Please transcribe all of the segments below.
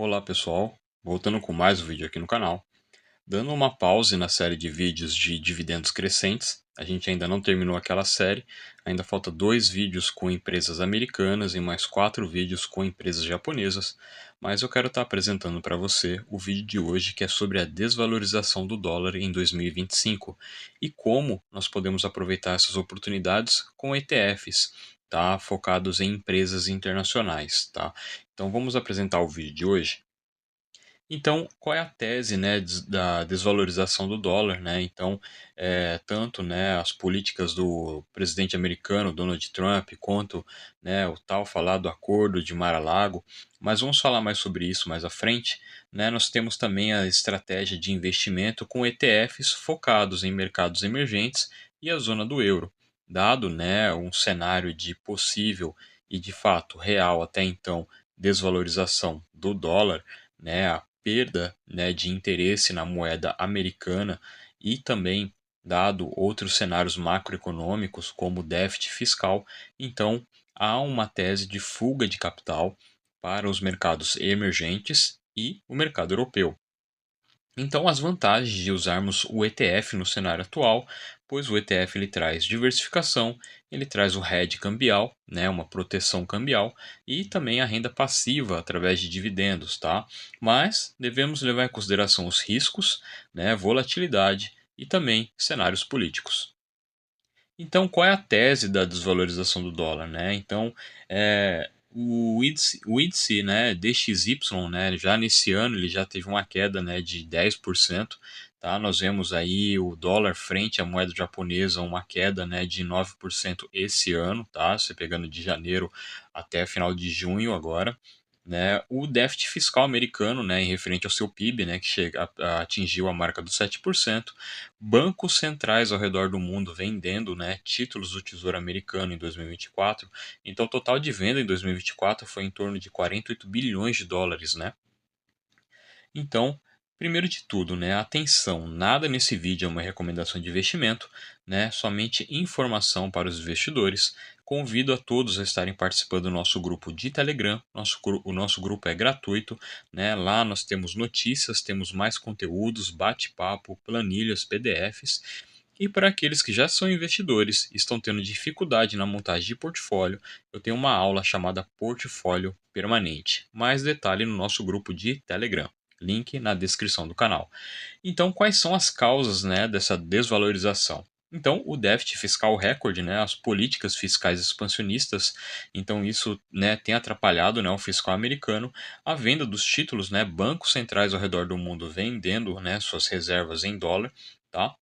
Olá pessoal, voltando com mais um vídeo aqui no canal. Dando uma pause na série de vídeos de dividendos crescentes, a gente ainda não terminou aquela série, ainda falta 2 vídeos com empresas americanas e mais 4 vídeos com empresas japonesas, mas eu quero estar apresentando para você o vídeo de hoje que é sobre a desvalorização do dólar em 2025 e como nós podemos aproveitar essas oportunidades com ETFs, tá? Focados em empresas internacionais, tá? Então vamos apresentar o vídeo de hoje. Então, qual é a tese, né, da desvalorização do dólar, né? Então, tanto, né, as políticas do presidente americano Donald Trump, quanto, né, o tal falado Acordo de Mar-a-Lago, mas vamos falar mais sobre isso mais à frente, né? Nós temos também a estratégia de investimento com ETFs focados em mercados emergentes e a zona do euro. Dado, né, um cenário de possível e de fato real até então desvalorização do dólar, né, a perda, né, de interesse na moeda americana e também dado outros cenários macroeconômicos como o déficit fiscal, então há uma tese de fuga de capital para os mercados emergentes e o mercado europeu. Então, as vantagens de usarmos o ETF no cenário atual, pois o ETF ele traz diversificação, ele traz o hedge cambial, né, uma proteção cambial, e também a renda passiva através de dividendos, tá? Mas devemos levar em consideração os riscos, né, volatilidade e também cenários políticos. Então, qual é a tese da desvalorização do dólar, né? Então, o índice, né, DXY, né, já nesse ano ele já teve uma queda, né, de 10%, tá? Nós vemos aí o dólar frente à moeda japonesa uma queda, né, de 9% esse ano, tá? Você pegando de janeiro até final de junho agora. Né, o déficit fiscal americano, né, em referente ao seu PIB, né, que atingiu a marca dos 7%. Bancos centrais ao redor do mundo vendendo, né, títulos do Tesouro Americano em 2024. Então, o total de venda em 2024 foi em torno de 48 bilhões de dólares, né? Então, primeiro de tudo, né, atenção, nada nesse vídeo é uma recomendação de investimento, né, somente informação para os investidores. Convido a todos a estarem participando do nosso grupo de Telegram. O nosso grupo é gratuito, né? Lá nós temos notícias, temos mais conteúdos, bate-papo, planilhas, PDFs. E para aqueles que já são investidores e estão tendo dificuldade na montagem de portfólio, eu tenho uma aula chamada Portfólio Permanente. Mais detalhe no nosso grupo de Telegram. Link na descrição do canal. Então, quais são as causas, né, dessa desvalorização? Então, o déficit fiscal recorde, né, as políticas fiscais expansionistas, então isso, né, tem atrapalhado, né, o fiscal americano, a venda dos títulos, né, bancos centrais ao redor do mundo vendendo, né, suas reservas em dólar, tá?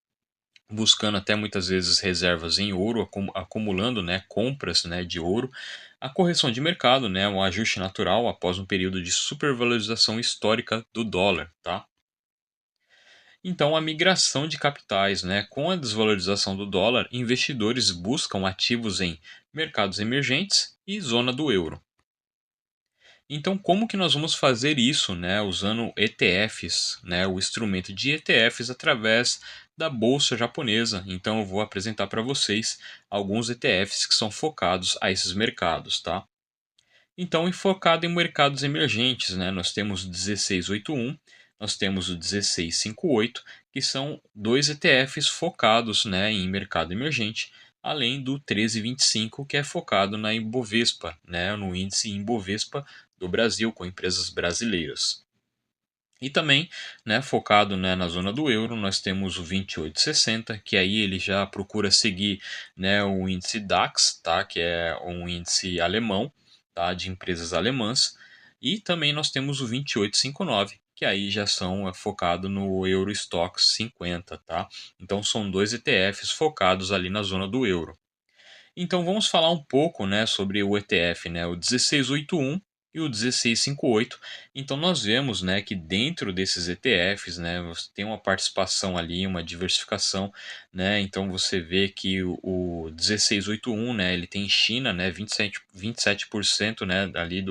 Buscando até muitas vezes reservas em ouro, acumulando, né, compras, né, de ouro, a correção de mercado, né, um ajuste natural após um período de supervalorização histórica do dólar, tá? Então, a migração de capitais, né, com a desvalorização do dólar, investidores buscam ativos em mercados emergentes e zona do euro. Então, como que nós vamos fazer isso, né, usando ETFs, né, o instrumento de ETFs através da bolsa japonesa? Então, eu vou apresentar para vocês alguns ETFs que são focados a esses mercados, tá? Então, focado em mercados emergentes, né, nós temos o 1681, nós temos o 1658, que são dois ETFs focados, né, em mercado emergente, além do 1325, que é focado na Ibovespa, né, no índice Ibovespa do Brasil, com empresas brasileiras. E também, né, focado, né, na zona do euro, nós temos o 2860, que aí ele já procura seguir, né, o índice DAX, tá, que é um índice alemão, tá, de empresas alemãs. E também nós temos o 2859, que aí já são focado no Euro Stoxx 50, tá? Então são dois ETFs focados ali na zona do euro. Então vamos falar um pouco, né, sobre o ETF, né, o 1681 e o 1658. Então nós vemos, né, que dentro desses ETFs, né, você tem uma participação ali, uma diversificação, né? Então você vê que o 1681, né, ele tem China, né, 27%, né, ali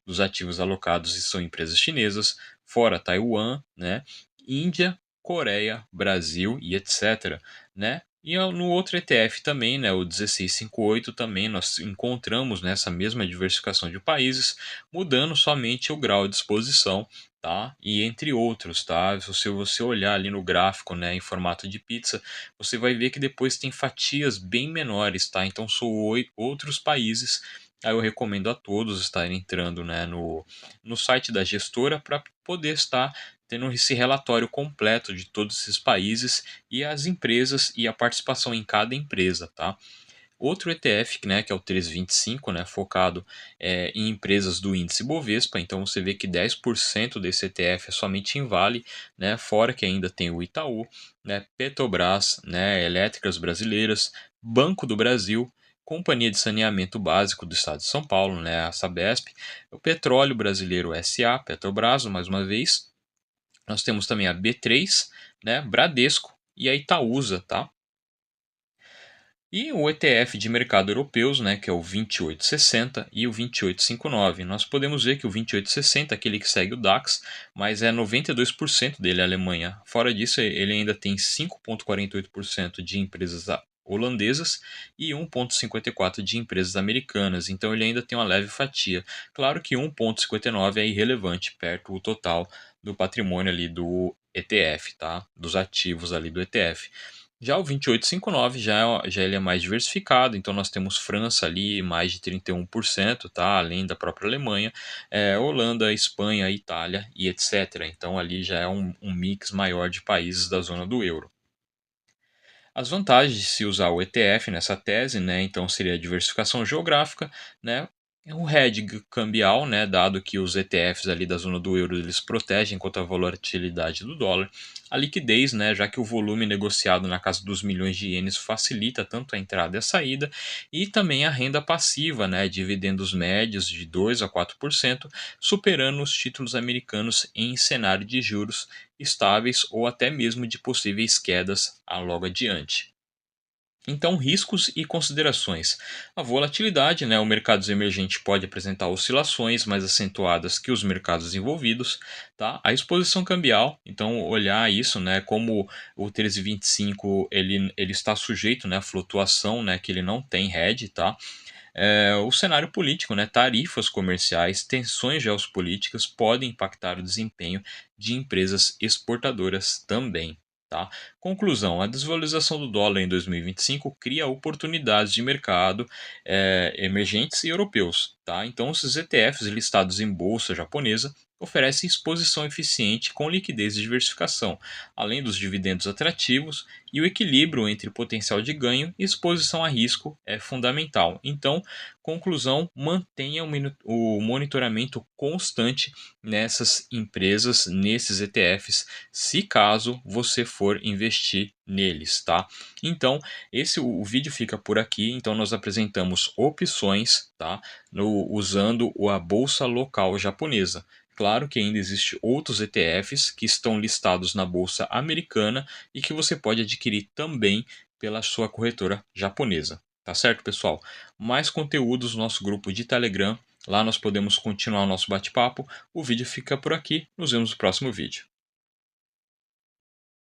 dos ativos alocados e são empresas chinesas, fora Taiwan, né, Índia, Coreia, Brasil e etc, né? E no outro ETF também, né, o 1658 também nós encontramos nessa mesma diversificação de países, mudando somente o grau de exposição, tá? E entre outros, tá? Se você olhar ali no gráfico, né, em formato de pizza, você vai ver que depois tem fatias bem menores, tá? Então são outros países. Aí eu recomendo a todos estarem entrando, né, no site da gestora para poder estar tendo esse relatório completo de todos esses países e as empresas e a participação em cada empresa, tá? Outro ETF, né, que é o 325, né, focado em empresas do índice Bovespa, então você vê que 10% desse ETF é somente em Vale, né, fora que ainda tem o Itaú, né, Petrobras, né, Elétricas Brasileiras, Banco do Brasil, Companhia de Saneamento Básico do Estado de São Paulo, né, a Sabesp, o Petróleo Brasileiro SA, Petrobras, mais uma vez, nós temos também a B3, né, Bradesco e a Itaúsa, tá? E o ETF de mercado europeus, né, que é o 2860 e o 2859. Nós podemos ver que o 2860 é aquele que segue o DAX, mas é 92% dele a Alemanha. Fora disso, ele ainda tem 5,48% de empresas holandesas e 1,54% de empresas americanas. Então ele ainda tem uma leve fatia. Claro que 1,59% é irrelevante perto do total do patrimônio ali do ETF, tá? Dos ativos ali do ETF. Já o 2859 já ele é mais diversificado, então nós temos França ali mais de 31%, tá? Além da própria Alemanha, Holanda, Espanha, Itália e etc. Então ali já é um mix maior de países da zona do euro. As vantagens de se usar o ETF nessa tese, né, então seria a diversificação geográfica, né, o hedge cambial, né, dado que os ETFs ali da zona do euro eles protegem contra a volatilidade do dólar, a liquidez, né, já que o volume negociado na casa dos milhões de ienes facilita tanto a entrada e a saída, e também a renda passiva, né, dividendos médios de 2 a 4%, superando os títulos americanos em cenário de juros estáveis ou até mesmo de possíveis quedas logo adiante. Então, riscos e considerações. A volatilidade, né? O mercado emergente pode apresentar oscilações mais acentuadas que os mercados envolvidos, tá? A exposição cambial, então olhar isso, né? Como o 1325 ele está sujeito, né, à flutuação, né? Que ele não tem hedge, tá? O cenário político, né, tarifas comerciais, tensões geopolíticas podem impactar o desempenho de empresas exportadoras também. Tá? Conclusão: a desvalorização do dólar em 2025 cria oportunidades de mercado emergentes e europeus. Tá? Então, esses ETFs listados em bolsa japonesa oferecem exposição eficiente com liquidez e diversificação, além dos dividendos atrativos, e o equilíbrio entre potencial de ganho e exposição a risco é fundamental. Então, conclusão: mantenha o monitoramento constante nessas empresas, nesses ETFs, se caso você for investir neles, tá? Então, o vídeo fica por aqui. Então, nós apresentamos opções, tá? Usando a bolsa local japonesa. Claro que ainda existem outros ETFs que estão listados na bolsa americana e que você pode adquirir também pela sua corretora japonesa. Tá certo, pessoal? Mais conteúdos no nosso grupo de Telegram. Lá nós podemos continuar o nosso bate-papo. O vídeo fica por aqui. Nos vemos no próximo vídeo.